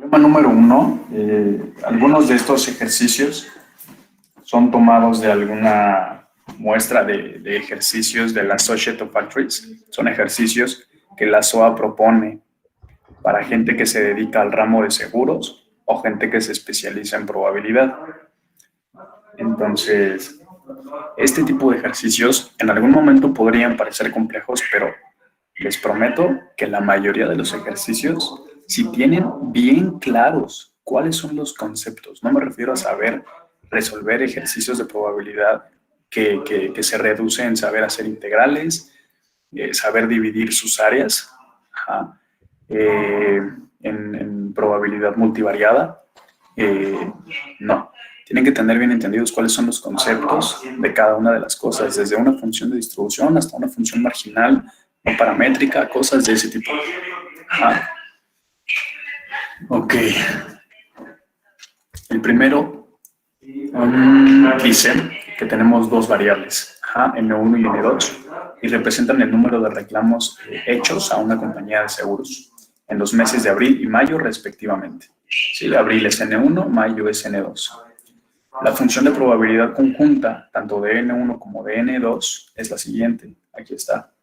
Tema número uno, algunos de estos ejercicios son tomados de alguna muestra de ejercicios de la Associate of Factories. Son ejercicios que la SOA propone para gente que se dedica al ramo de seguros o gente que se especializa en probabilidad. Entonces, este tipo de ejercicios en algún momento podrían parecer complejos, pero les prometo que la mayoría de los ejercicios, si tienen bien claros cuáles son los conceptos, no me refiero a saber resolver ejercicios de probabilidad que se reduce en saber hacer integrales, saber dividir sus áreas, ajá, en probabilidad multivariada. No, tienen que tener bien entendidos cuáles son los conceptos de cada una de las cosas, desde una función de distribución hasta una función marginal, no paramétrica, cosas de ese tipo. Ajá. Ok. El primero dice que tenemos dos variables, ajá, N1 y N2, y representan el número de reclamos hechos a una compañía de seguros en los meses de abril y mayo respectivamente. Sí, abril es N1, mayo es N2. La función de probabilidad conjunta, tanto de N1 como de N2, es la siguiente. Aquí está.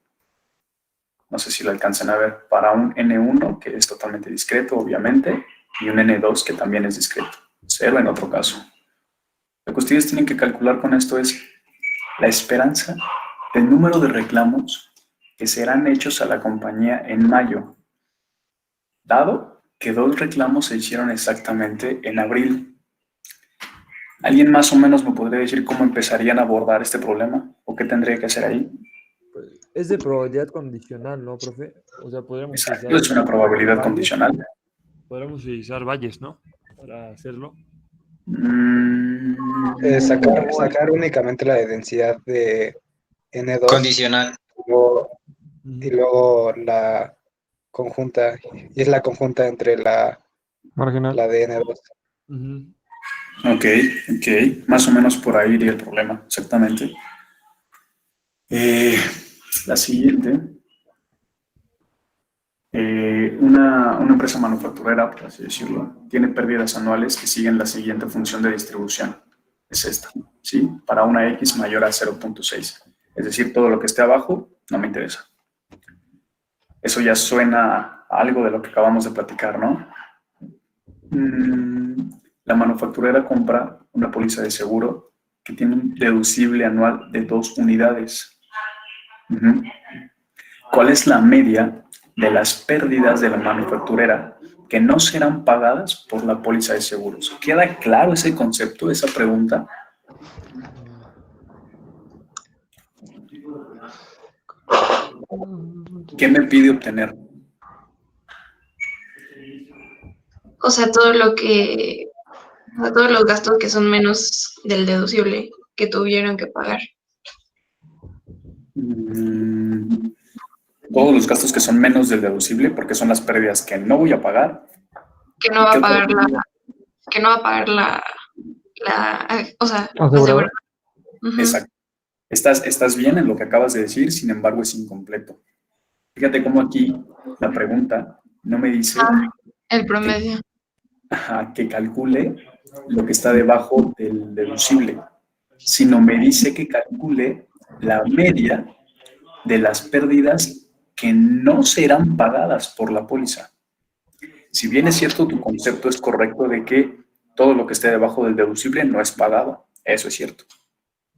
No sé si lo alcanzan a ver. Para un N1, que es totalmente discreto, obviamente, y un N2, que también es discreto. Cero en otro caso. Lo que ustedes tienen que calcular con esto es la esperanza del número de reclamos que serán hechos a la compañía en mayo, dado que dos reclamos se hicieron exactamente en abril. ¿Alguien más o menos me podría decir cómo empezarían a abordar este problema? ¿O qué tendría que hacer ahí? Pues es de probabilidad condicional, ¿no, profe? O sea, podríamos Exacto, utilizar es una probabilidad valles. condicional. Podríamos utilizar valles, ¿no? Para hacerlo. Sacar únicamente la de densidad de N2 Condicional. y luego la conjunta, y es la conjunta entre la Marginal. de N2. Ok, más o menos por ahí iría el problema, exactamente. La siguiente, una empresa manufacturera, por así decirlo, tiene pérdidas anuales que siguen la siguiente función de distribución. Es esta, ¿sí? Para una X mayor a 0.6. Es decir, todo lo que esté abajo no me interesa. Eso ya suena a algo de lo que acabamos de platicar, ¿no? La manufacturera compra una póliza de seguro que tiene un deducible anual de 2 unidades. ¿Cuál es la media de las pérdidas de la manufacturera que no serán pagadas por la póliza de seguros? ¿Queda claro ese concepto, esa pregunta? ¿Qué me pide obtener? O sea, todos los gastos que son menos del deducible que tuvieron que pagar. Todos los gastos que son menos del deducible, porque son las pérdidas que no voy a pagar. Que no va a pagar o sea, asegurar. Exacto. Estás bien en lo que acabas de decir, sin embargo es incompleto. Fíjate cómo aquí la pregunta no me dice el promedio. Que calcule lo que está debajo del deducible, sino me dice que calcule la media de las pérdidas que no serán pagadas por la póliza. Si bien es cierto, tu concepto es correcto de que todo lo que esté debajo del deducible no es pagado, eso es cierto.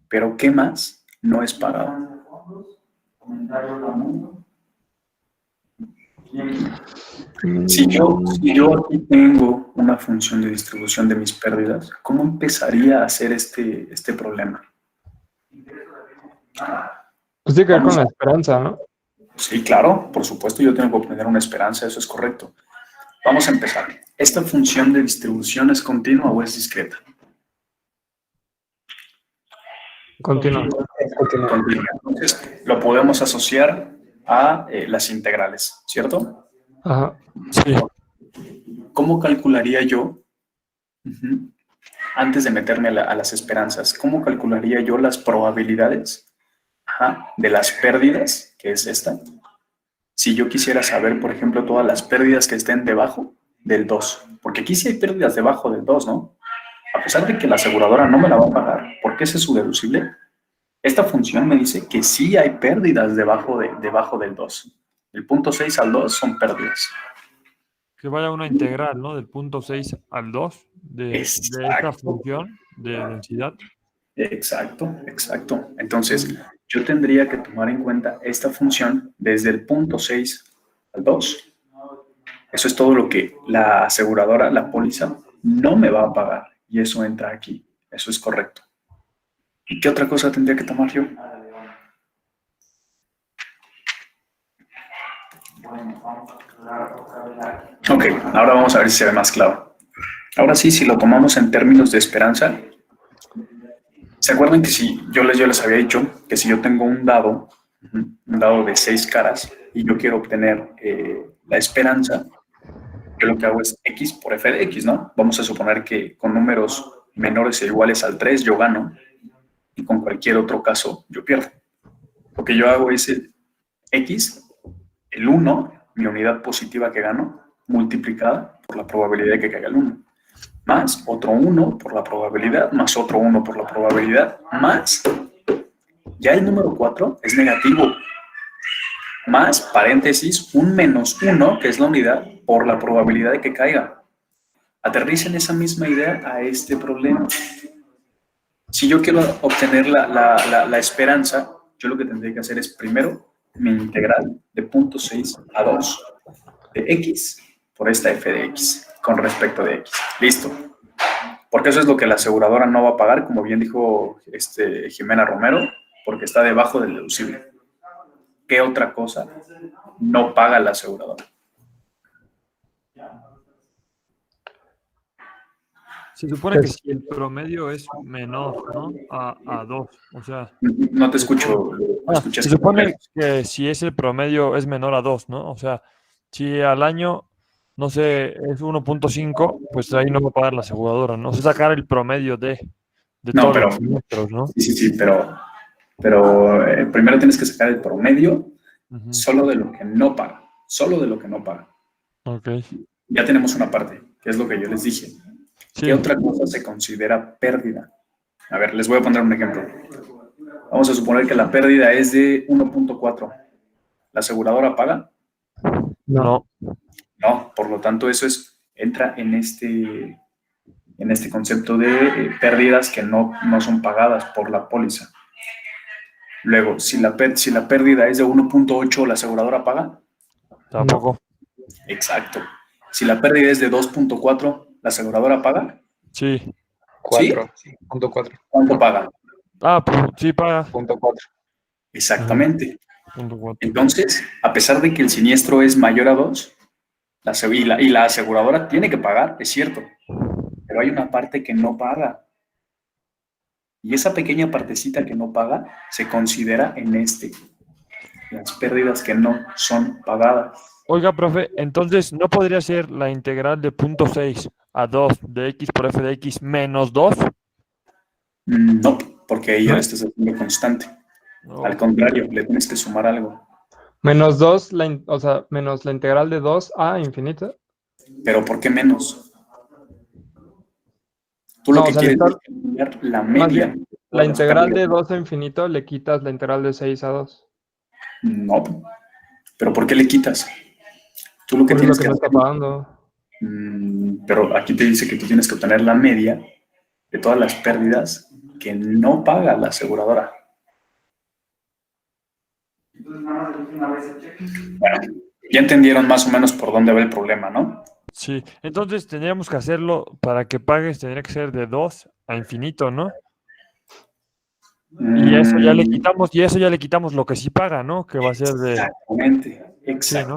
Pero ¿qué más no es pagado? Si yo aquí tengo una función de distribución de mis pérdidas, ¿cómo empezaría a hacer este problema? Pues tiene que ver con la esperanza, ¿no? Sí, claro, por supuesto, yo tengo que obtener una esperanza, eso es correcto. Vamos a empezar. ¿Esta función de distribución es continua o es discreta? Continúa. Continua. Entonces, lo podemos asociar a las integrales, ¿cierto? Ajá. Sí. ¿Cómo calcularía yo, antes de meterme a las esperanzas, cómo calcularía yo las probabilidades de las pérdidas, que es esta? Si yo quisiera saber, por ejemplo, todas las pérdidas que estén debajo del 2%. Porque aquí sí hay pérdidas debajo del 2, ¿no? A pesar de que la aseguradora no me la va a pagar, porque ese es su deducible, esta función me dice que sí hay pérdidas debajo del 2. El punto 6 al 2 son pérdidas. Que vaya una integral, ¿no? Del punto 6 al 2 de esta Exacto. función de densidad. Exacto. Entonces, yo tendría que tomar en cuenta esta función desde el punto 6 al 2. Eso es todo lo que la aseguradora, la póliza, no me va a pagar. Y eso entra aquí. Eso es correcto. ¿Y qué otra cosa tendría que tomar yo? Ok, ahora vamos a ver si se ve más claro. Ahora sí, si lo tomamos en términos de esperanza, ¿se acuerdan que si yo les había dicho que si yo tengo un dado de 6 caras y yo quiero obtener la esperanza, yo lo que hago es x por f de x, ¿no? Vamos a suponer que con números menores o iguales al 3 yo gano y con cualquier otro caso yo pierdo. Lo que yo hago es el x, el 1, mi unidad positiva que gano, multiplicada por la probabilidad de que caiga el 1. Más otro 1 por la probabilidad, más otro 1 por la probabilidad, más, ya el número 4 es negativo, más, paréntesis, un menos 1, que es la unidad, por la probabilidad de que caiga. Aterricen esa misma idea a este problema. Si yo quiero obtener la esperanza, yo lo que tendría que hacer es primero mi integral de 0.6 a 2 de x por esta f de x con respecto de x. Listo. Porque eso es lo que la aseguradora no va a pagar, como bien dijo Jimena Romero, porque está debajo del deducible. ¿Qué otra cosa no paga la aseguradora? Se supone que si el promedio es menor, ¿no? A 2, o sea... No te escucho. Se supone que si el promedio es menor a 2, ¿no? O sea, si al año, no sé, es 1.5, pues ahí no va a pagar la aseguradora, ¿no? O sea, sacar el promedio de No, todos pero, los semestres, ¿no? sí, pero primero tienes que sacar el promedio solo de lo que no paga. Solo de lo que no paga. Ok. Ya tenemos una parte, que es lo que yo les dije. Sí. ¿Qué otra cosa se considera pérdida? A ver, les voy a poner un ejemplo. Vamos a suponer que la pérdida es de 1.4. ¿La aseguradora paga? No. No, por lo tanto, eso entra en este concepto de pérdidas que no son pagadas por la póliza. Luego, si la pérdida es de 1.8, ¿la aseguradora paga? Tampoco. Exacto. Si la pérdida es de 2.4, ¿la aseguradora paga? Sí. 4, ¿sí? Punto 4. ¿Cuánto paga? Pues sí paga. Punto 4. Exactamente. Punto 4. Entonces, a pesar de que el siniestro es mayor a 2, la aseguradora tiene que pagar, es cierto, pero hay una parte que no paga. Y esa pequeña partecita que no paga se considera en las pérdidas que no son pagadas. Oiga, profe, entonces, ¿no podría ser la integral de 0.6 a 2 de x por f de x menos 2? No, porque ahí ya lo estás haciendo constante. No. Al contrario, le tienes que sumar algo. Menos 2, o sea, menos la integral de 2 a infinito. ¿Pero por qué menos? Tú lo No, que o sea, quieres es cambiar la media. La de las integral de pérdidas. 2 a infinito le quitas la integral de 6 a 2. No, pero ¿por qué le quitas? Tú lo que Pues es lo tienes que que no está hacer. pagando. Pero aquí te dice que tú tienes que obtener la media de todas las pérdidas que no paga la aseguradora. Bueno, ya entendieron más o menos por dónde va el problema, ¿no? Sí, entonces tendríamos que hacerlo para que pagues, tendría que ser de 2 a infinito, ¿no? Y eso ya le quitamos lo que sí paga, ¿no? Que va a ser de... Exactamente. Sí, ¿no?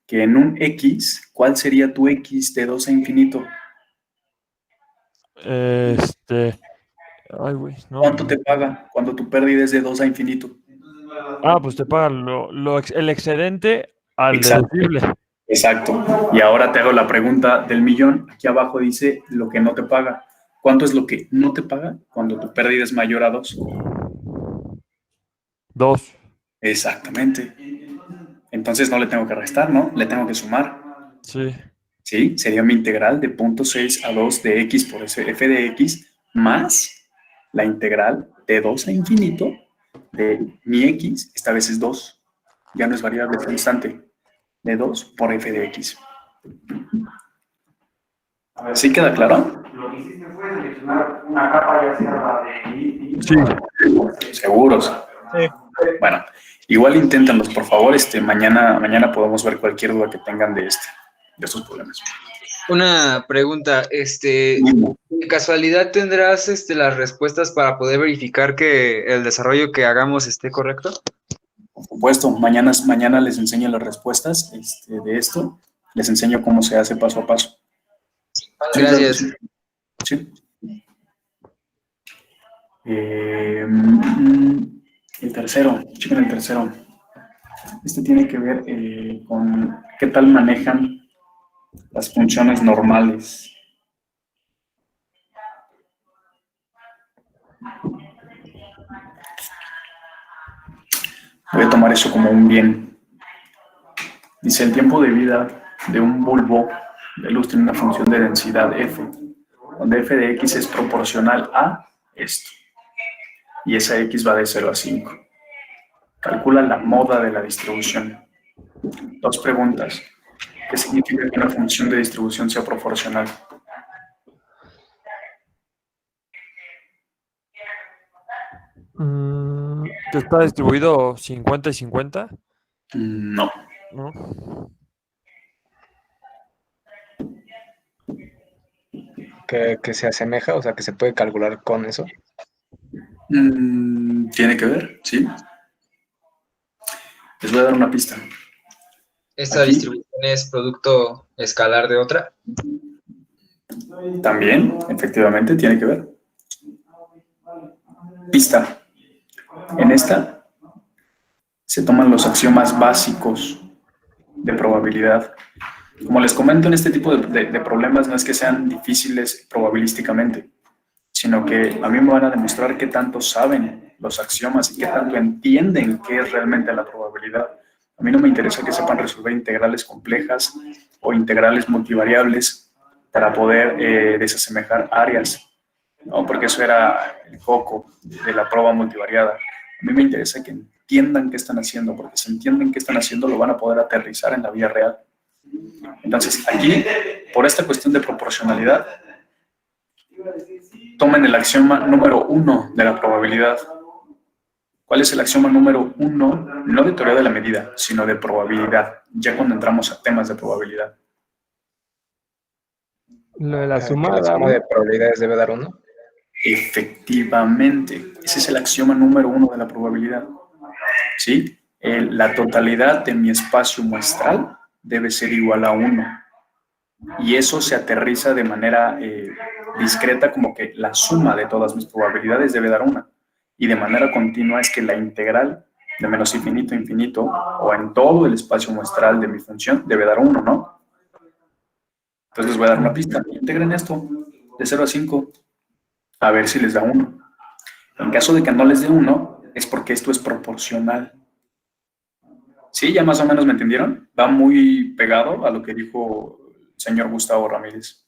Que en un X, ¿cuál sería tu X de 2 a infinito? Ay, güey, no. ¿Cuánto te paga cuando tu pérdida es de 2 a infinito? Pues te paga el excedente al deducible. Exacto. Y ahora te hago la pregunta del millón. Aquí abajo dice lo que no te paga. ¿Cuánto es lo que no te paga cuando tu pérdida es mayor a 2? 2. Exactamente. Entonces no le tengo que restar, ¿no? Le tengo que sumar. Sí. ¿Sí? Sería mi integral de 0.6 a 2 de x por f de x más la integral de 2 a infinito de mi x, esta vez es 2, ya no es variable, es constante, de 2 por f de x. ¿Sí queda claro? Lo que hiciste fue seleccionar una capa ya sea la de... Sí. ¿Seguros? Sí. Bueno, igual inténtanlos, por favor. Mañana podemos ver cualquier duda que tengan de estos problemas. Una pregunta, ¿de casualidad tendrás las respuestas para poder verificar que el desarrollo que hagamos esté correcto? Por supuesto, mañana les enseño las respuestas de esto. Les enseño cómo se hace paso a paso. Gracias. Sí. El tercero, chequen el tercero. Este tiene que ver con qué tal manejan las funciones normales. Voy a tomar eso como un bien. Dice, el tiempo de vida de un bulbo de luz tiene una función de densidad f, donde f de x es proporcional a esto. Y esa x va de 0 a 5. Calcula la moda de la distribución. 2 preguntas. ¿Qué significa que una función de distribución sea proporcional? ¿Que está distribuido 50 y 50? No. ¿No? Que se asemeja, o sea, que se puede calcular con eso. Tiene que ver, sí. Les voy a dar una pista. ¿Esta Aquí. distribución es producto escalar de otra? También, efectivamente, tiene que ver. Pista. En esta se toman los axiomas básicos de probabilidad. Como les comento, en este tipo de problemas no es que sean difíciles probabilísticamente, sino que a mí me van a demostrar qué tanto saben los axiomas y qué tanto entienden qué es realmente la probabilidad. A mí no me interesa que sepan resolver integrales complejas o integrales multivariables para poder desasemejar áreas, ¿no? Porque eso era el foco de la prueba multivariada. A mí me interesa que entiendan qué están haciendo, porque si entienden qué están haciendo, lo van a poder aterrizar en la vida real. Entonces, aquí, por esta cuestión de proporcionalidad, tomen el axioma número 1 de la probabilidad. ¿Cuál es el axioma número 1? No de teoría de la medida, sino de probabilidad, ya cuando entramos a temas de probabilidad. Lo de la Que suma, la suma de probabilidades debe dar 1. Efectivamente, ese es el axioma número 1 de la probabilidad. ¿Sí? La totalidad de mi espacio muestral debe ser igual a 1. Y eso se aterriza de manera discreta como que la suma de todas mis probabilidades debe dar 1. Y de manera continua es que la integral de menos infinito a infinito o en todo el espacio muestral de mi función debe dar 1, ¿no? Entonces les voy a dar una pista. Integren esto de 0 a 5 a ver si les da 1. En caso de que no les dé 1 es porque esto es proporcional. ¿Sí? ¿Ya más o menos me entendieron? Va muy pegado a lo que dijo el señor Gustavo Ramírez.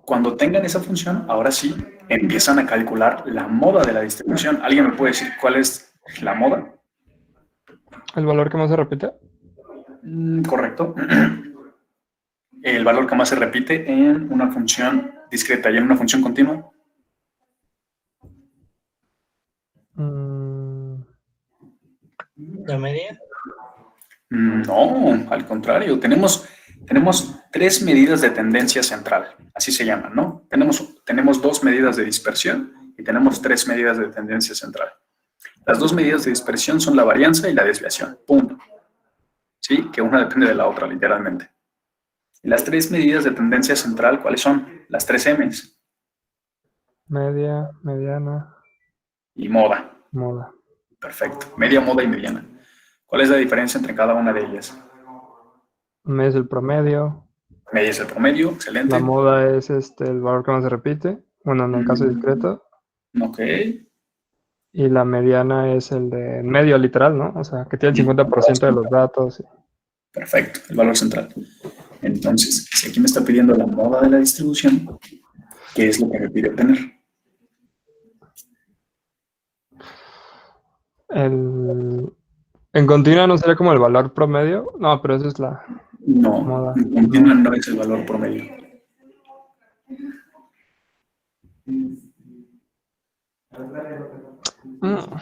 Cuando tengan esa función, ahora sí, empiezan a calcular la moda de la distribución. ¿Alguien me puede decir cuál es la moda? ¿el valor que más se repite? Correcto. El valor que más se repite en una función discreta y en una función continua. ¿La media? No, al contrario. Tenemos 3 medidas de tendencia central, así se llaman, ¿no? Tenemos 2 medidas de dispersión y tenemos 3 medidas de tendencia central. Las 2 medidas de dispersión son la varianza y la desviación, punto. ¿Sí? Que una depende de la otra, literalmente. Y las 3 medidas de tendencia central, ¿cuáles son? Las 3 M's. Media, mediana, Y moda. moda. Perfecto. Media, moda y mediana. ¿Cuál es la diferencia entre cada una de ellas? Media es el promedio. Media es el promedio, excelente. La moda es el valor que más se repite. Bueno, en el caso discreto. Ok. Y la mediana es el de medio literal, ¿no? O sea, que tiene el 50% de los datos. Perfecto, el valor central. Entonces, si aquí me está pidiendo la moda de la distribución, ¿qué es lo que me pide obtener? En continua no sería como el valor promedio. No, pero eso es la No, moda. en continua no es el valor promedio. Mm.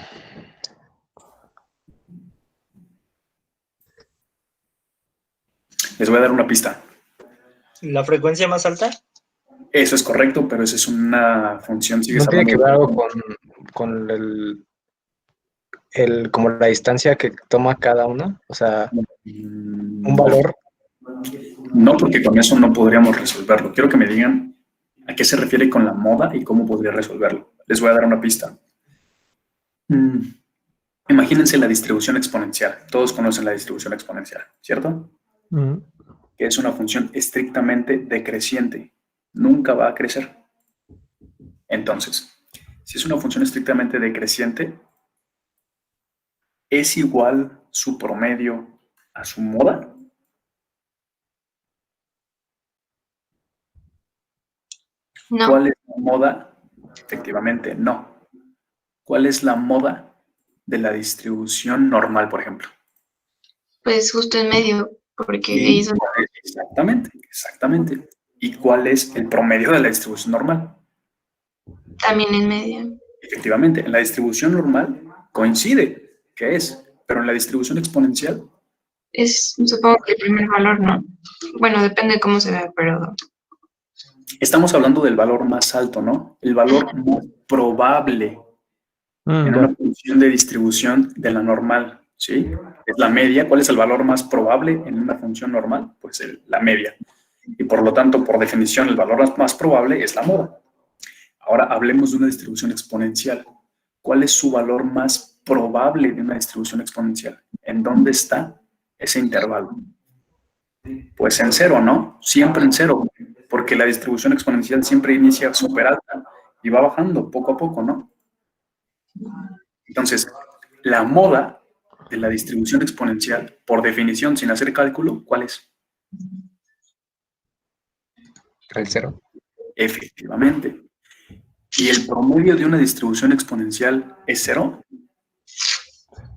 Les voy a dar una pista. ¿La frecuencia más alta? Eso es correcto, pero esa es una función. ¿No tiene que ver algo con como la distancia que toma cada una? O sea, un valor. No, porque con eso no podríamos resolverlo. Quiero que me digan a qué se refiere con la moda y cómo podría resolverlo. Les voy a dar una pista. Imagínense la distribución exponencial. Todos conocen la distribución exponencial, ¿cierto? Mm. Que es una función estrictamente decreciente. Nunca va a crecer. Entonces, si es una función estrictamente decreciente, ¿es igual su promedio a su moda? No, ¿Cuál es la moda? Efectivamente, no. ¿Cuál es la moda de la distribución normal, por ejemplo? pues justo en medio, porque ¿Y hizo cuál es? Exactamente, exactamente. ¿Y cuál es el promedio de la distribución normal? también en medio. Efectivamente, en la distribución normal coincide, que es, pero en la distribución exponencial, Es, supongo que el primer valor, ¿no? Bueno, depende de cómo se vea, pero estamos hablando del valor más alto, ¿no? El valor más probable en Ya. una función de distribución de la normal, ¿sí? Es la media. ¿Cuál es el valor más probable en una función normal? Pues la media. Y por lo tanto, por definición, el valor más probable es la moda. Ahora hablemos de una distribución exponencial. ¿Cuál es su valor más probable de una distribución exponencial? ¿En dónde está ese intervalo? Pues en cero, ¿no? Siempre en cero, porque la distribución exponencial siempre inicia súper alta y va bajando poco a poco, ¿no? Entonces, la moda de la distribución exponencial, por definición, sin hacer cálculo, ¿cuál es? El cero. Efectivamente. ¿Y el promedio de una distribución exponencial es cero?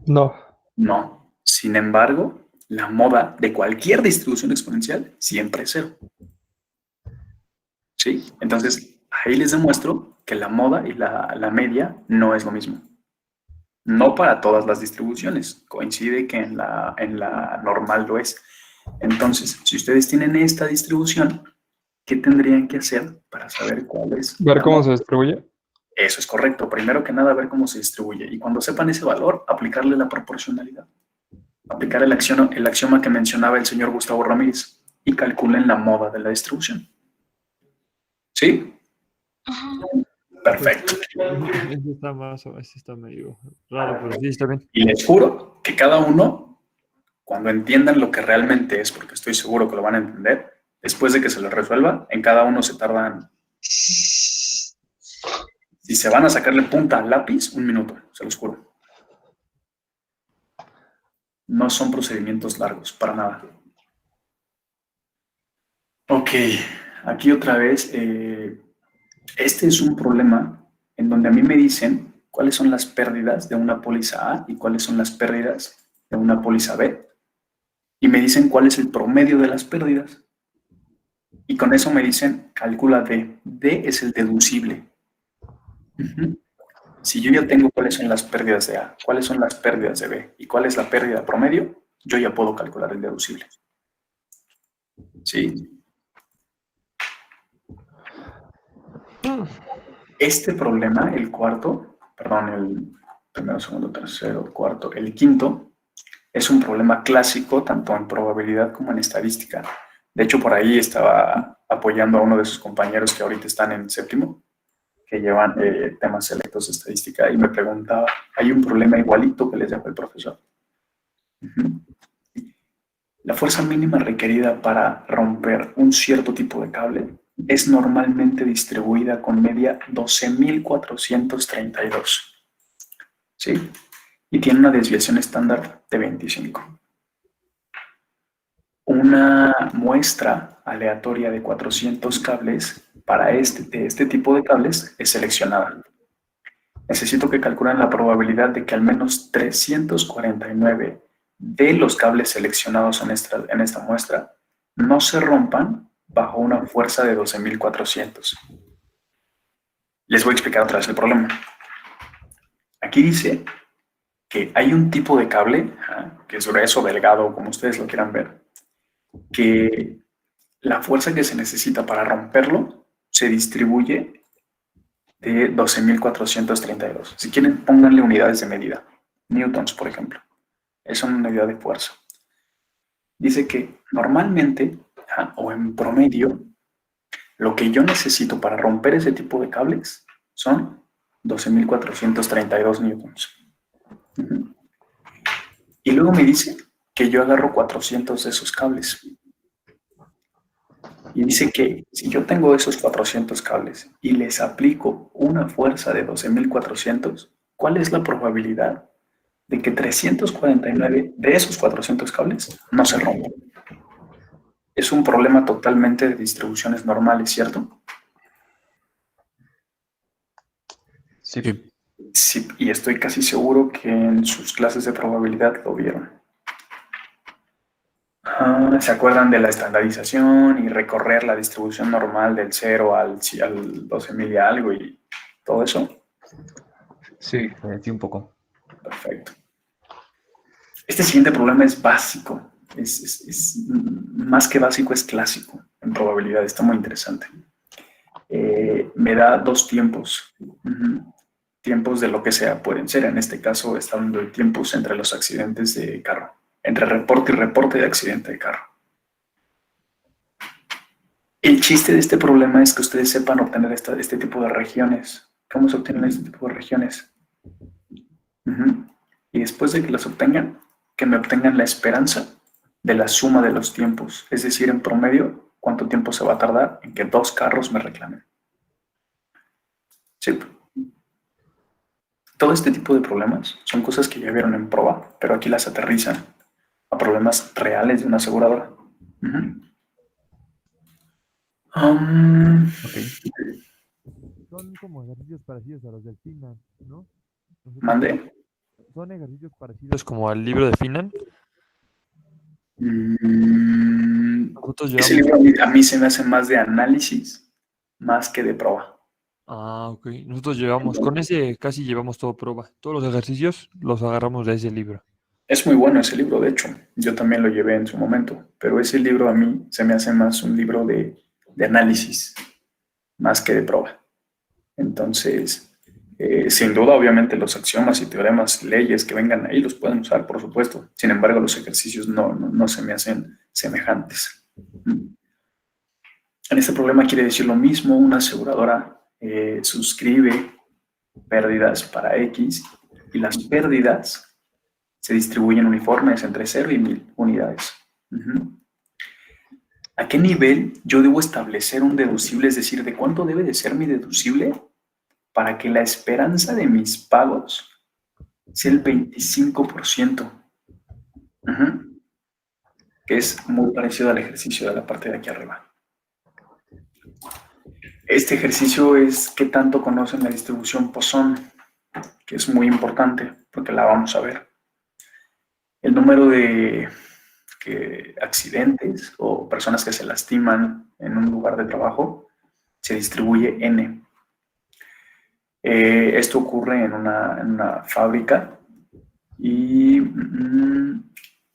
No. No. Sin embargo, la moda de cualquier distribución exponencial siempre es cero. ¿Sí? Entonces, ahí les demuestro que la moda y la media no es lo mismo. No para todas las distribuciones. Coincide que en la normal lo es. Entonces, si ustedes tienen esta distribución, ¿qué tendrían que hacer para saber cuál es? Ver la cómo moda? se distribuye. Eso es correcto. Primero que nada, ver cómo se distribuye. Y cuando sepan ese valor, aplicarle la proporcionalidad. Aplicar el axioma que mencionaba el señor Gustavo Ramírez y calculen la moda de la distribución. ¿Sí? Perfecto. Este está medio raro, pero sí está bien. Y les juro que cada uno, cuando entiendan lo que realmente es, porque estoy seguro que lo van a entender, después de que se lo resuelva, en cada uno se tardan, si se van a sacarle punta al lápiz, 1 minuto, se los juro. No son procedimientos largos, para nada. Ok, aquí otra vez, este es un problema en donde a mí me dicen cuáles son las pérdidas de una póliza A y cuáles son las pérdidas de una póliza B. Y me dicen cuál es el promedio de las pérdidas. Y con eso me dicen, calcula D. D es el deducible. Si yo ya tengo cuáles son las pérdidas de A, cuáles son las pérdidas de B y cuál es la pérdida promedio, yo ya puedo calcular el deducible. ¿Sí? Este problema, el cuarto, perdón, el primero, segundo, tercero, cuarto, el quinto, es un problema clásico tanto en probabilidad como en estadística. De hecho, por ahí estaba apoyando a uno de sus compañeros que ahorita están en séptimo, que llevan temas selectos de estadística, y me preguntaba, hay un problema igualito que les dejó el profesor. La fuerza mínima requerida para romper un cierto tipo de cable es normalmente distribuida con media 12.432. ¿Sí? Y tiene una desviación estándar de 25. una muestra aleatoria de 400 cables de este tipo de cables es seleccionada. Necesito que calculen la probabilidad de que al menos 349 de los cables seleccionados en esta muestra no se rompan bajo una fuerza de 12.400. Les voy a explicar otra vez el problema. Aquí dice que hay un tipo de cable, que es grueso, delgado, como ustedes lo quieran ver, que la fuerza que se necesita para romperlo se distribuye de 12.432. Si quieren, pónganle unidades de medida. Newtons, por ejemplo. Es una unidad de fuerza. Dice que normalmente, o en promedio, lo que yo necesito para romper ese tipo de cables son 12.432 newtons. Y luego me dice que yo agarro 400 de esos cables. Y dice que si yo tengo esos 400 cables y les aplico una fuerza de 12.400, ¿cuál es la probabilidad de que 349 de esos 400 cables no se rompan? Es un problema totalmente de distribuciones normales, ¿cierto? Sí. Sí, y estoy casi seguro que en sus clases de probabilidad lo vieron. ¿Se acuerdan de la estandarización y recorrer la distribución normal del 0 al 12.000 y algo y todo eso? Sí. Sí, un poco. Perfecto. Este siguiente problema es básico. Es más que básico, es clásico en probabilidad. Está muy interesante. Me da dos tiempos. Tiempos de lo que sea pueden ser. En este caso está hablando de tiempos entre los accidentes de carro. Entre reporte y reporte de accidente de carro. El chiste de este problema es que ustedes sepan obtener este tipo de regiones. ¿Cómo se obtienen este tipo de regiones? Y después de que las obtengan, que me obtengan la esperanza de la suma de los tiempos. Es decir, en promedio, cuánto tiempo se va a tardar en que 2 carros me reclamen. Sí. Todo este tipo de problemas son cosas que ya vieron en prueba, pero aquí las aterrizan a problemas reales de una aseguradora. Son como ejercicios parecidos a los del Finan, ¿no? ¿Mande? Son ejercicios parecidos como al libro de Finan. Nosotros Ese llevamos... libro a mí se me hace más de análisis, más que de prueba. Ah, ok. Nosotros llevamos, con ese casi llevamos todo prueba. Todos los ejercicios los agarramos de ese libro. Es muy bueno ese libro, de hecho. Yo también lo llevé en su momento, pero ese libro a mí se me hace más un libro de análisis, más que de prueba. Entonces, sin duda, obviamente, los axiomas y teoremas, leyes que vengan ahí los pueden usar, por supuesto. Sin embargo, los ejercicios no se me hacen semejantes. En este problema quiere decir lo mismo. Una aseguradora suscribe pérdidas para X y las pérdidas se distribuyen uniformes entre 0 y 1.000 unidades. ¿A qué nivel yo debo establecer un deducible? Es decir, ¿de cuánto debe de ser mi deducible para que la esperanza de mis pagos sea el 25%? Que es muy parecido al ejercicio de la parte de aquí arriba. Este ejercicio es qué tanto conocen la distribución Poisson, que es muy importante porque la vamos a ver. El número de accidentes o personas que se lastiman en un lugar de trabajo se distribuye N. Esto ocurre en una fábrica y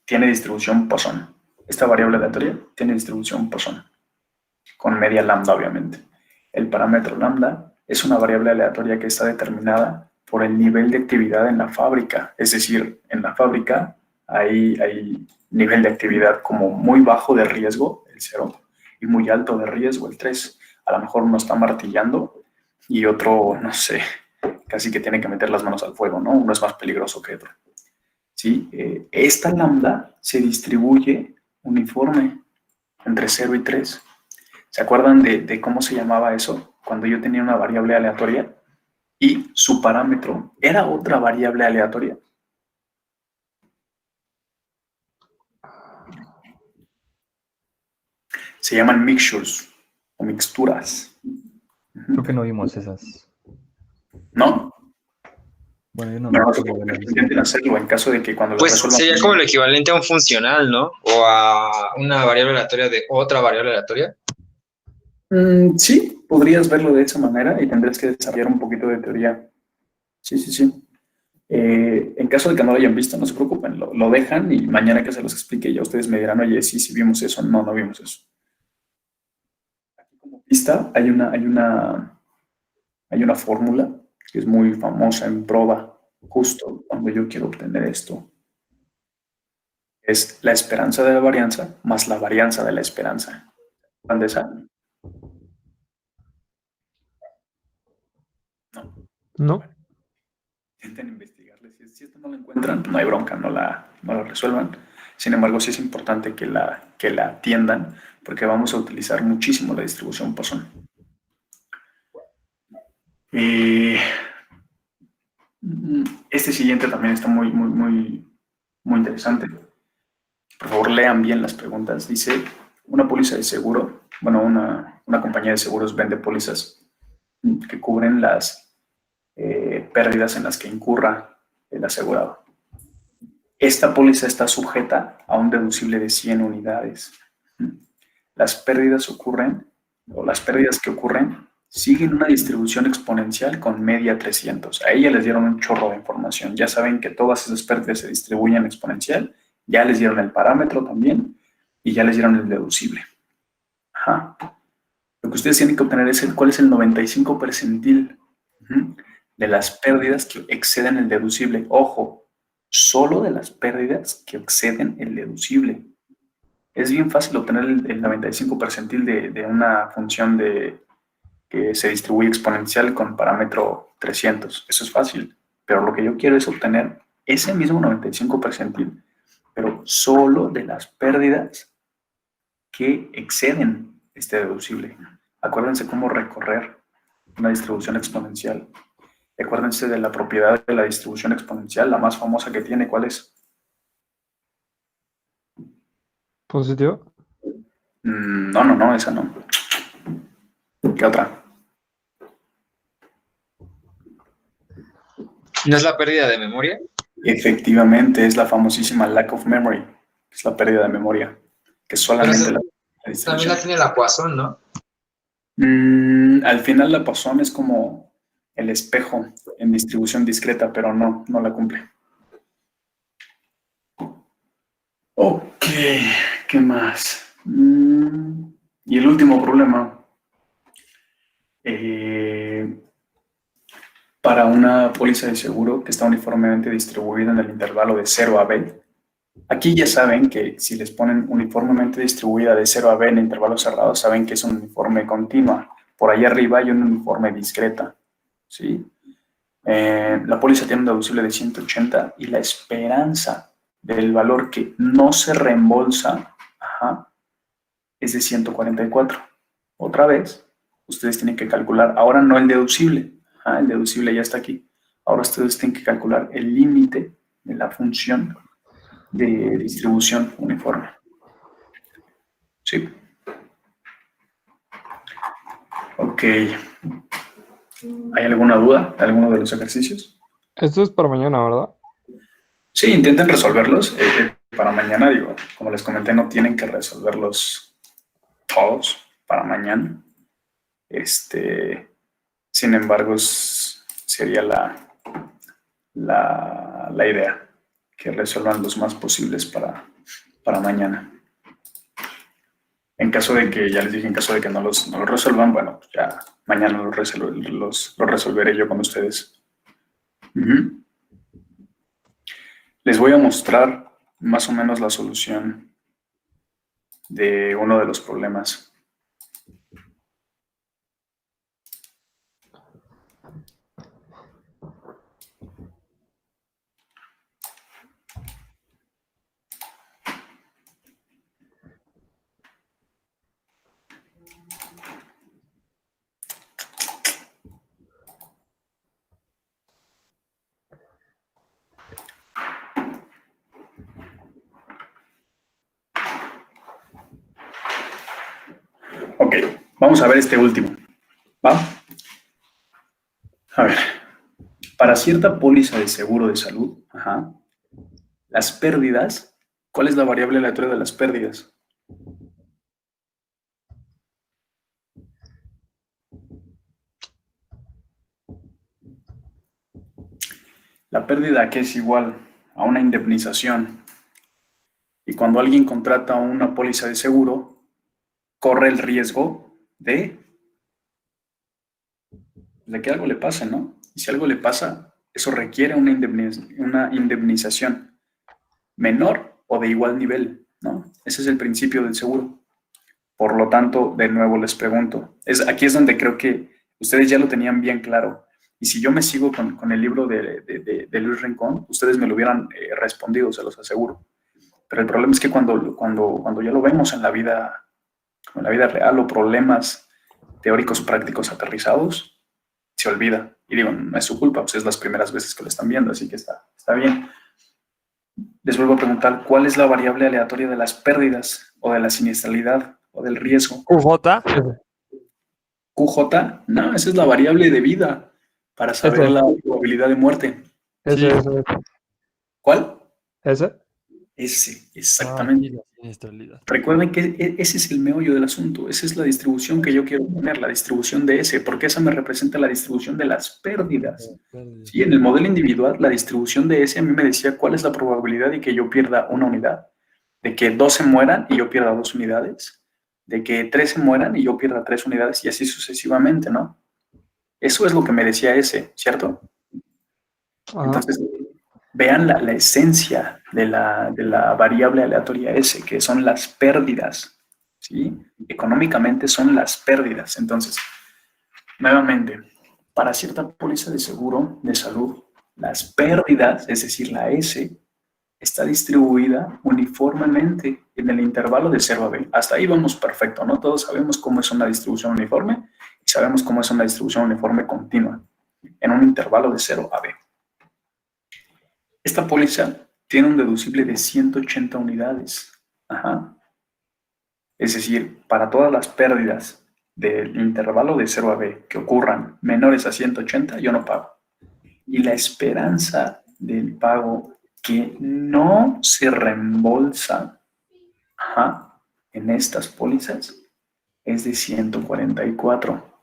tiene distribución Poisson. Esta variable aleatoria tiene distribución Poisson, con media lambda, obviamente. El parámetro lambda es una variable aleatoria que está determinada por el nivel de actividad en la fábrica. Es decir, en la fábrica hay nivel de actividad como muy bajo de riesgo, el 0, y muy alto de riesgo, el 3. A lo mejor uno está martillando y otro, no sé, casi que tiene que meter las manos al fuego, ¿no? Uno es más peligroso que otro. ¿Sí? Esta lambda se distribuye uniforme entre 0 y 3. ¿Se acuerdan de cómo se llamaba eso? Cuando yo tenía una variable aleatoria y su parámetro era otra variable aleatoria. Se llaman mixtures o mixturas. Creo que no vimos esas. ¿No? Bueno, yo no Bueno, me no se acuerdo de la preocupen, lista. intenten hacerlo en caso de que cuando lo Pues resuelvan. sería como el equivalente a un funcional, ¿no? O a una variable aleatoria de otra variable aleatoria. Sí, podrías verlo de esa manera y tendrías que desarrollar un poquito de teoría. Sí, sí, sí. En caso de que no lo hayan visto, no se preocupen, lo dejan y mañana que se los explique ya ustedes me dirán, oye, sí, sí vimos eso, no, no vimos eso. Aquí como pista hay una fórmula que es muy famosa en prueba, justo cuando yo quiero obtener esto. Es la esperanza de la varianza más la varianza de la esperanza. ¿Cuándo esa? No. ¿No? Intenten investigarle. Si esto no lo encuentran, no hay bronca, no la resuelvan. Sin embargo, sí es importante que la atiendan porque vamos a utilizar muchísimo la distribución Poisson. Este siguiente también está muy, muy, muy, muy interesante. Por favor, lean bien las preguntas. Dice, una póliza de seguro, bueno, una compañía de seguros vende pólizas que cubren las pérdidas en las que incurra el asegurado. Esta póliza está sujeta a un deducible de 100 unidades. Las pérdidas que ocurren siguen una distribución exponencial con media 300. A ella les dieron un chorro de información. Ya saben que todas esas pérdidas se distribuyen exponencial. Ya les dieron el parámetro también y ya les dieron el deducible. Ajá. Lo que ustedes tienen que obtener es cuál es el 95 percentil de las pérdidas que exceden el deducible. Ojo, solo de las pérdidas que exceden el deducible. Es bien fácil obtener el 95 percentil de una función que se distribuye exponencial con parámetro 300. Eso es fácil. Pero lo que yo quiero es obtener ese mismo 95 percentil, pero solo de las pérdidas que exceden este deducible. Acuérdense cómo recorrer una distribución exponencial. Acuérdense de la propiedad de la distribución exponencial, la más famosa que tiene. ¿Cuál es? ¿Positivo? No, esa no. ¿Qué otra? ¿No es la pérdida de memoria? Efectivamente, es la famosísima lack of memory. Es la pérdida de memoria, que es solamente Pero la también distribución. la tiene la Poisson, ¿no? Al final la Poisson es como el espejo en distribución discreta, pero no la cumple. Ok, ¿qué más? Y el último problema. Para una póliza de seguro que está uniformemente distribuida en el intervalo de 0 a b. Aquí ya saben que si les ponen uniformemente distribuida de 0 a b en intervalos cerrados, saben que es un uniforme continua. Por ahí arriba hay un uniforme discreta. ¿Sí? La póliza tiene un deducible de 180 y la esperanza del valor que no se reembolsa es de 144. Otra vez, ustedes tienen que calcular, ahora no el deducible, el deducible ya está aquí. Ahora ustedes tienen que calcular el límite de la función de distribución uniforme. ¿Sí? Ok. ¿Hay alguna duda de alguno de los ejercicios? Esto es para mañana, ¿verdad? Sí, intenten resolverlos. Para mañana, digo, como les comenté, no tienen que resolverlos todos para mañana. Sin embargo, sería la idea, que resuelvan los más posibles para mañana. En caso de que, ya les dije, en caso de que no los resuelvan, bueno, pues ya mañana los resolveré yo con ustedes. Les voy a mostrar más o menos la solución de uno de los problemas. Ok, vamos a ver este último. ¿Va? A ver, para cierta póliza de seguro de salud, las pérdidas, ¿cuál es la variable aleatoria de las pérdidas? La pérdida que es igual a una indemnización. Y cuando alguien contrata una póliza de seguro, corre el riesgo de que algo le pase, ¿no? Y si algo le pasa, eso requiere una indemnización menor o de igual nivel, ¿no? Ese es el principio del seguro. Por lo tanto, de nuevo les pregunto, aquí es donde creo que ustedes ya lo tenían bien claro. Y si yo me sigo con el libro de Luis Rincón, ustedes me lo hubieran respondido, se los aseguro. Pero el problema es que cuando ya lo vemos en la vida real o problemas teóricos prácticos aterrizados, se olvida. Y digo, no es su culpa, pues es las primeras veces que lo están viendo, así que está bien. Les vuelvo a preguntar, ¿cuál es la variable aleatoria de las pérdidas o de la siniestralidad o del riesgo? QJ. QJ, no, esa es la variable de vida para saber Ese. la probabilidad de muerte. Ese. ¿Cuál? Ese. Ese, exactamente. La siniestralidad. Recuerden que ese es el meollo del asunto, esa es la distribución que yo quiero poner, la distribución de S, porque esa me representa la distribución de las pérdidas. Sí, en el modelo individual, la distribución de S a mí me decía cuál es la probabilidad de que yo pierda una unidad, de que 12 mueran y yo pierda 2 unidades, de que 13 mueran y yo pierda 3 unidades y así sucesivamente, ¿no? Eso es lo que me decía S, ¿cierto? Ajá. Entonces, vean la esencia de la variable aleatoria S, que son las pérdidas, ¿sí? Económicamente son las pérdidas. Entonces, nuevamente, para cierta póliza de seguro de salud, las pérdidas, es decir, la S, está distribuida uniformemente en el intervalo de 0 a B. Hasta ahí vamos perfecto, ¿no? Todos sabemos cómo es una distribución uniforme y sabemos cómo es una distribución uniforme continua en un intervalo de 0 a B. Esta póliza tiene un deducible de 180 unidades. Es decir, para todas las pérdidas del intervalo de 0 a B que ocurran menores a 180, yo no pago. Y la esperanza del pago que no se reembolsa en estas pólizas es de 144.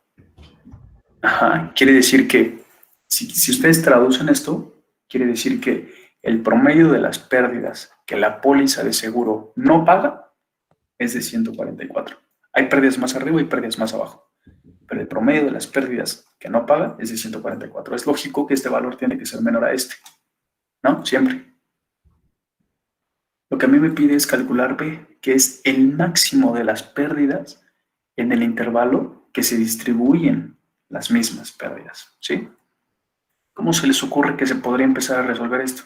Quiere decir que, si ustedes traducen esto, quiere decir que el promedio de las pérdidas que la póliza de seguro no paga es de 144. Hay pérdidas más arriba y pérdidas más abajo, pero el promedio de las pérdidas que no paga es de 144. Es lógico que este valor tiene que ser menor a este, ¿no? Siempre. Lo que a mí me pide es calcular B, que es el máximo de las pérdidas en el intervalo que se distribuyen las mismas pérdidas, ¿sí? ¿Cómo se les ocurre que se podría empezar a resolver esto?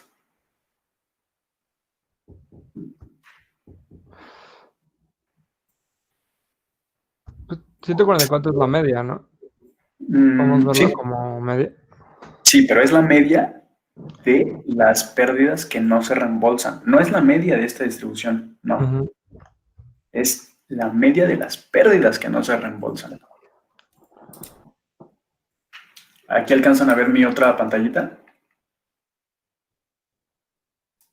Pues 144 es la media, ¿no? Vamos a verlo Sí. como media. Sí, pero es la media de las pérdidas que no se reembolsan. No es la media de esta distribución, no. Ujú. Es la media de las pérdidas que no se reembolsan. Aquí alcanzan a ver mi otra pantallita.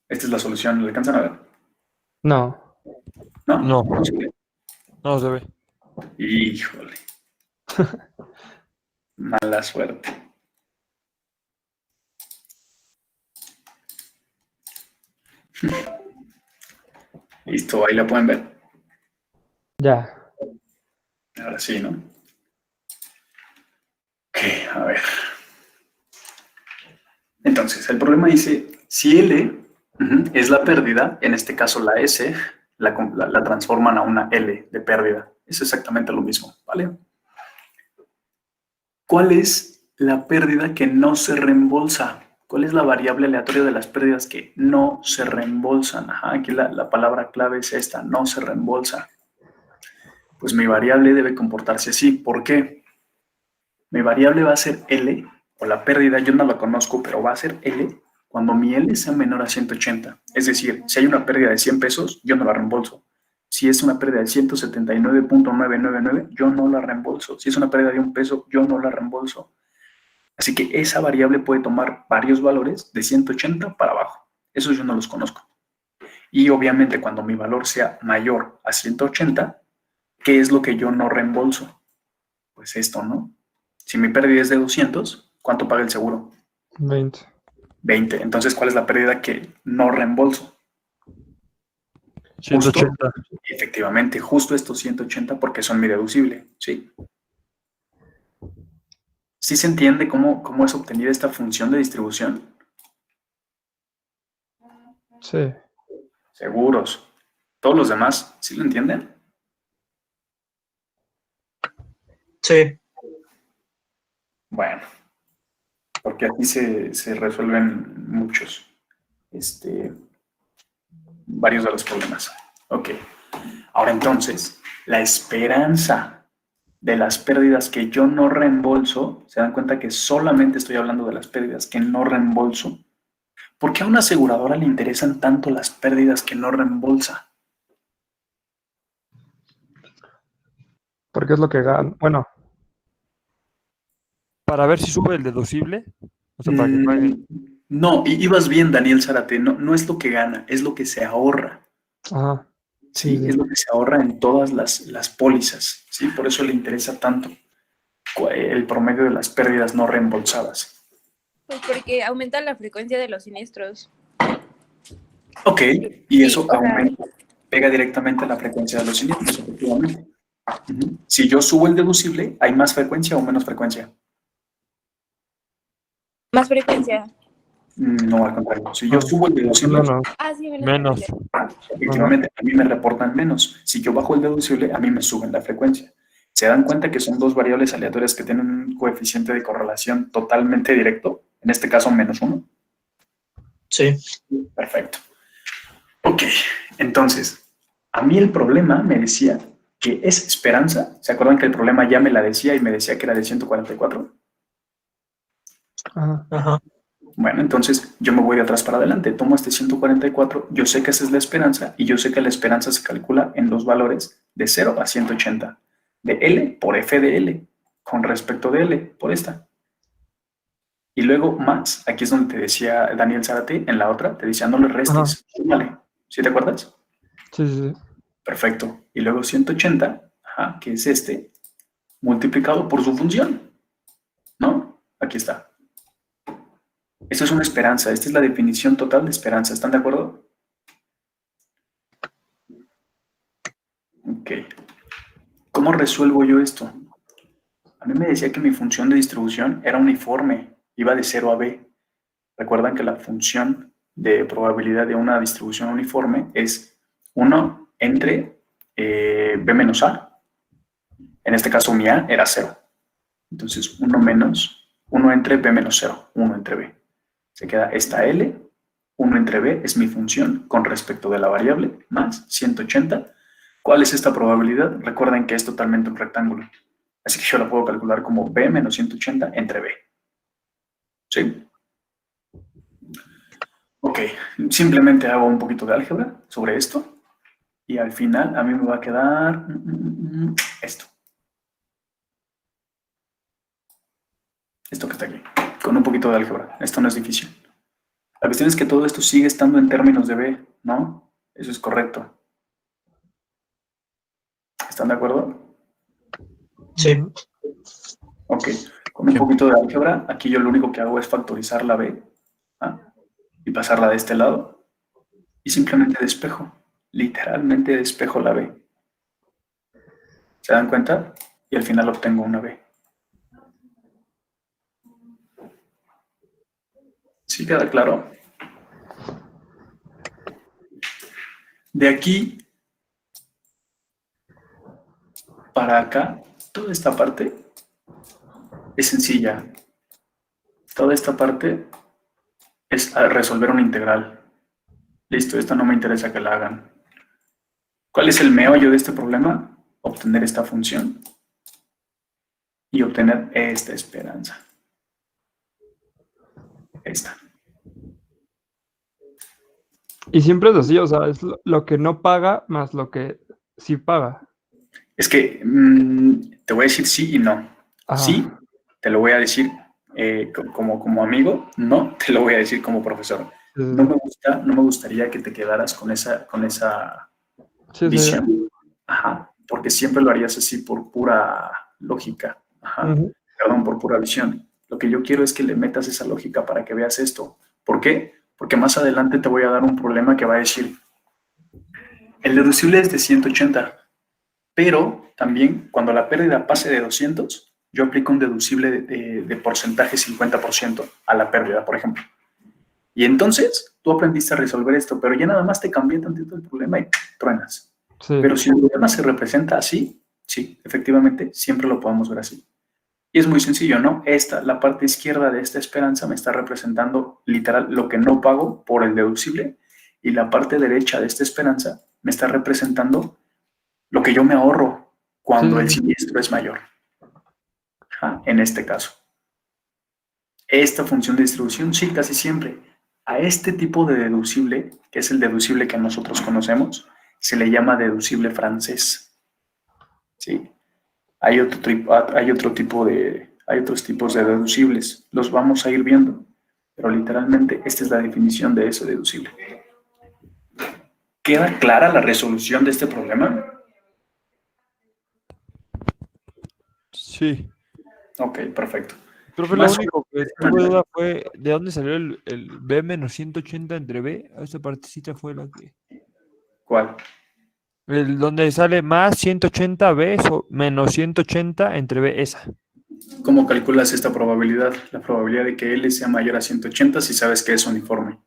Esta es la solución, ¿la alcanzan a ver? No. ¿No? No. se ve? No se ve. Híjole. Mala suerte. Listo, ahí la pueden ver. Ya. Ahora sí, ¿no? Ok, a ver. Entonces, el problema dice, si L es la pérdida, en este caso la S, la transforman a una L de pérdida. Es exactamente lo mismo, ¿vale? ¿Cuál es la pérdida que no se reembolsa? ¿Cuál es la variable aleatoria de las pérdidas que no se reembolsan? Aquí la palabra clave es esta, no se reembolsa. Pues mi variable debe comportarse así. ¿Por qué? Mi variable va a ser L, o la pérdida, yo no la conozco, pero va a ser L cuando mi L sea menor a 180. Es decir, si hay una pérdida de 100 pesos, yo no la reembolso. Si es una pérdida de 179.999, yo no la reembolso. Si es una pérdida de $1, yo no la reembolso. Así que esa variable puede tomar varios valores de 180 para abajo. Esos yo no los conozco. Y obviamente cuando mi valor sea mayor a 180, ¿qué es lo que yo no reembolso? Pues esto, ¿no? Si mi pérdida es de 200, ¿cuánto paga el seguro? 20. 20. Entonces, ¿cuál es la pérdida que no reembolso? 180. Efectivamente, justo estos 180 porque son mi deducible, ¿sí? ¿Sí se entiende cómo es obtenida esta función de distribución? Sí. Seguros. ¿Todos los demás sí lo entienden? Sí. Bueno, porque aquí se resuelven varios de los problemas. Ok. Ahora entonces, la esperanza de las pérdidas que yo no reembolso, se dan cuenta que solamente estoy hablando de las pérdidas que no reembolso. ¿Por qué a una aseguradora le interesan tanto las pérdidas que no reembolsa? Porque es lo que gana. Bueno, Para ver si sube el deducible. O sea, para que pague. No, ibas bien, Daniel Zárate. No, no es lo que gana, es lo que se ahorra. ajá. ¿Sí? Sí. Es lo que se ahorra en todas las pólizas. ¿Sí? Por eso le interesa tanto el promedio de las pérdidas no reembolsadas. Pues porque aumenta la frecuencia de los siniestros. Ok, y eso Sí, o sea, pega directamente a la frecuencia de los siniestros, efectivamente. Si yo subo el deducible, ¿hay más frecuencia o menos frecuencia? más frecuencia. No, al contrario. Si yo subo el deducible, No. Ah, sí, Menos. frecuencia. efectivamente, a mí me reportan menos. Si yo bajo el deducible, a mí me suben la frecuencia. ¿Se dan cuenta que son dos variables aleatorias que tienen un coeficiente de correlación totalmente directo? En este caso, -1. Sí. Perfecto. Ok, entonces, a mí el problema me decía que esa esperanza, ¿se acuerdan que el problema ya me la decía y me decía que era de 144? Ajá. Ajá. Bueno, entonces yo me voy de atrás para adelante, tomo este 144, yo sé que esa es la esperanza y yo sé que la esperanza se calcula en dos valores de 0 a 180, de L por F de L, con respecto de L por esta. Y luego más, aquí es donde te decía Daniel Zárate, en la otra, te decía no le restes, súmale. ¿Sí te acuerdas? Sí. Perfecto. Y luego 180, que es este, multiplicado por su función, ¿no? Aquí está. Esto es una esperanza. Esta es la definición total de esperanza. ¿Están de acuerdo? Ok. ¿Cómo resuelvo yo esto? A mí me decía que mi función de distribución era uniforme. Iba de 0 a b. Recuerdan que la función de probabilidad de una distribución uniforme es 1 entre b menos a. En este caso mi a era 0. Entonces 1 entre b menos 0. 1 entre b. Se queda esta L, 1 entre B es mi función con respecto de la variable, más 180. ¿Cuál es esta probabilidad? Recuerden que es totalmente un rectángulo. Así que yo la puedo calcular como B menos 180 entre B. ¿Sí? Ok, simplemente hago un poquito de álgebra sobre esto. Y al final a mí me va a quedar esto. Esto que está aquí, con un poquito de álgebra. Esto no es difícil. La cuestión es que todo esto sigue estando en términos de B, ¿no? Eso es correcto. ¿Están de acuerdo? Sí. Ok. Con un poquito de álgebra, aquí yo lo único que hago es factorizar la B y pasarla de este lado y simplemente despejo. Literalmente despejo la B. ¿Se dan cuenta? Y al final obtengo una B. ¿Sí queda claro? De aquí para acá, toda esta parte es sencilla. Toda esta parte es resolver una integral. Listo, esta no me interesa que la hagan. ¿Cuál es el meollo de este problema? Obtener esta función y obtener esta esperanza. Esta. Y siempre es así, o sea, es lo que no paga más lo que sí paga. Es que te voy a decir sí y no. Ajá. Sí, te lo voy a decir como amigo, no, te lo voy a decir como profesor. No me gustaría que te quedaras con esa Sí, sí. visión. Ajá, porque siempre lo harías así por pura lógica. Ajá, Ujú. perdón, por pura visión. Lo que yo quiero es que le metas esa lógica para que veas esto. ¿Por qué? Porque más adelante te voy a dar un problema que va a decir, el deducible es de 180, pero también cuando la pérdida pase de 200, yo aplico un deducible de porcentaje 50% a la pérdida, por ejemplo. Y entonces tú aprendiste a resolver esto, pero ya nada más te cambié tantito el problema y truenas. Sí. Pero si el problema se representa así, sí, efectivamente, siempre lo podemos ver así. Y es muy sencillo, ¿no? La parte izquierda de esta esperanza me está representando literal lo que no pago por el deducible, y la parte derecha de esta esperanza me está representando lo que yo me ahorro cuando el siniestro es mayor. En este caso. Esta función de distribución, sí, casi siempre. A este tipo de deducible, que es el deducible que nosotros conocemos, se le llama deducible francés. ¿Sí? Hay otros tipos de deducibles. Los vamos a ir viendo. Pero literalmente esta es la definición de ese deducible. ¿Queda clara la resolución de este problema? Sí. Ok, perfecto. Profe, lo único que tuve duda fue de dónde salió el B menos 180 entre B. Esta partecita fue la que... ¿Cuál? El donde sale más 180 B menos 180 entre B, esa. ¿Cómo calculas esta probabilidad? La probabilidad de que L sea mayor a 180 si sabes que es uniforme.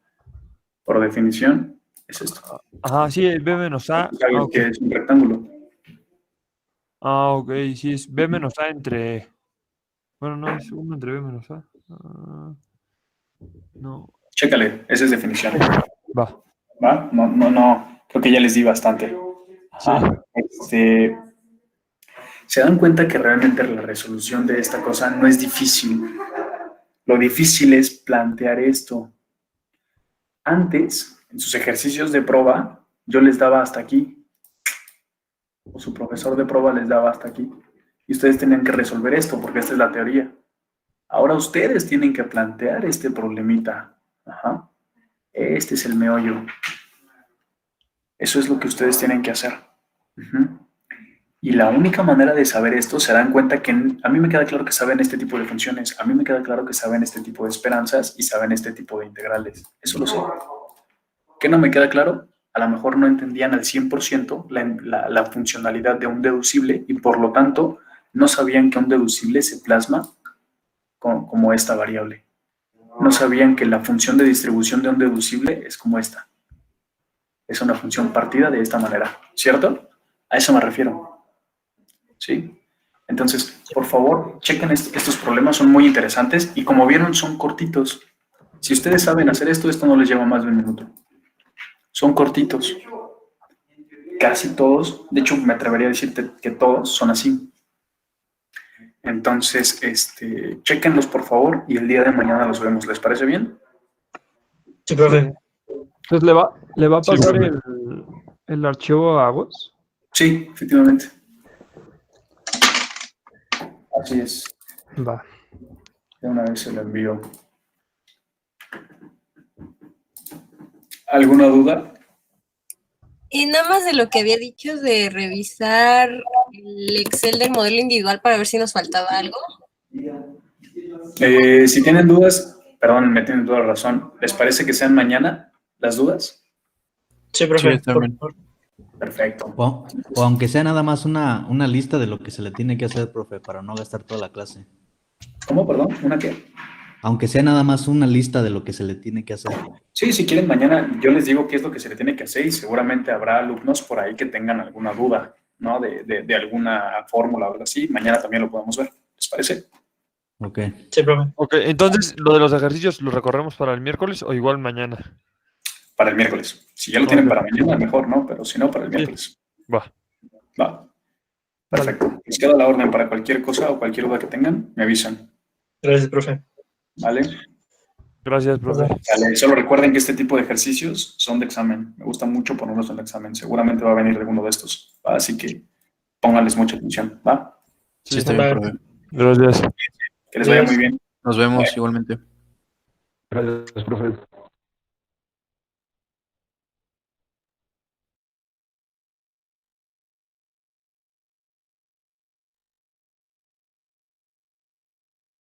Por definición, es esto. Ajá, sí, el B menos A. Sabes que es un rectángulo. Ah, ok, sí, es B menos A entre... Bueno, no, es 1 entre B menos A. No. Chécale, esa es definición. Va. ¿Va? No. Creo que ya les di bastante. Ajá. Se dan cuenta que realmente la resolución de esta cosa no es difícil. Lo difícil es plantear esto. Antes, en sus ejercicios de prueba, yo les daba hasta aquí. O su profesor de prueba les daba hasta aquí. Y ustedes tenían que resolver esto, porque esta es la teoría. Ahora ustedes tienen que plantear este problemita. Ajá. Este es el meollo. Eso es lo que ustedes tienen que hacer. Y la única manera de saber esto, se dan cuenta que a mí me queda claro que saben este tipo de funciones, a mí me queda claro que saben este tipo de esperanzas y saben este tipo de integrales. Eso lo sé. ¿Qué no me queda claro? A lo mejor no entendían al 100% la funcionalidad de un deducible y por lo tanto no sabían que un deducible se plasma como esta variable. No sabían que la función de distribución de un deducible es como esta. Es una función partida de esta manera, ¿cierto? A eso me refiero. ¿Sí? Entonces, por favor, chequen estos problemas, son muy interesantes y como vieron son cortitos. Si ustedes saben hacer esto no les lleva más de un minuto. Son cortitos. Casi todos, de hecho me atrevería a decirte que todos son así. Entonces, chequenlos por favor y el día de mañana los vemos. ¿Les parece bien? Sí, profe. Entonces, ¿le va a Sí, pasar profe. el archivo a vos? Sí, efectivamente. Así es. Va. De una vez se lo envío. ¿Alguna duda? Y nada más de lo que había dicho de revisar el Excel del modelo individual para ver si nos faltaba algo. Si tienen dudas, perdón, me tienen toda la razón. ¿Les parece que sean mañana las dudas? Sí, profe. Sí, está bien. Perfecto. O aunque sea nada más una lista de lo que se le tiene que hacer, profe, para no gastar toda la clase. ¿Cómo, perdón? ¿Una qué? Aunque sea nada más una lista de lo que se le tiene que hacer. Sí, si quieren mañana yo les digo qué es lo que se le tiene que hacer y seguramente habrá alumnos por ahí que tengan alguna duda, ¿no? De alguna fórmula o algo así. Mañana también lo podemos ver. ¿Les parece? Ok. Sí, profe. Ok, entonces, ¿lo de los ejercicios lo recorremos para el miércoles o igual mañana? Para el miércoles. Si ya lo tienen para mañana, mejor, ¿no? Pero si no, para el miércoles. Va. Perfecto. Les queda la orden para cualquier cosa o cualquier duda que tengan, me avisan. Gracias, profe. ¿Vale? Gracias, profe. Vale, solo recuerden que este tipo de ejercicios son de examen. Me gusta mucho ponerlos en el examen. Seguramente va a venir alguno de estos, ¿va? Así que pónganles mucha atención, ¿va? Sí, está bien, profe. Gracias. Que les vaya muy bien. Nos vemos igualmente. Gracias, profe.